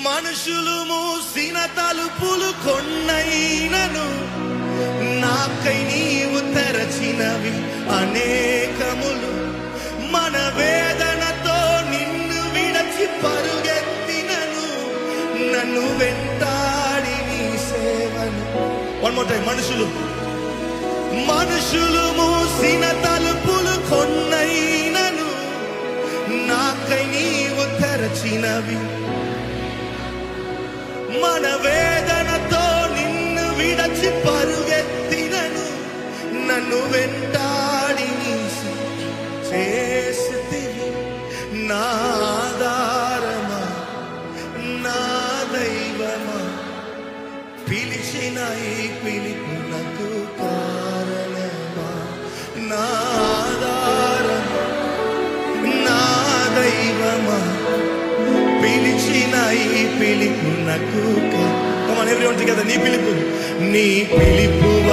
మనుషులు మూసిన తలుపులు కొన్నైనను నాకై నీవు తెరచినవి అనేకములు. మన వేదనతో నిన్ను విడచి పరుగెత్తినను నన్ను వెంటాడి నీ సేవను. One more time. మనుషులు మూసిన తలుపులు కొన్నైనను నాకై నీవు తెరచినవి. మన వేదనతో నిన్ను విడచి పరుగెత్తినను నన్ను వెంటాడి నీ చేసితివి. నా ఆధారమా నా దైవమా పిలిచిన ఈ పిలుపునకు కారణమా. నా ఆధారమా నా దైవమా పిలిచిన ఈ పిలుపునకు. Come on everyone together. నీ పిలుపు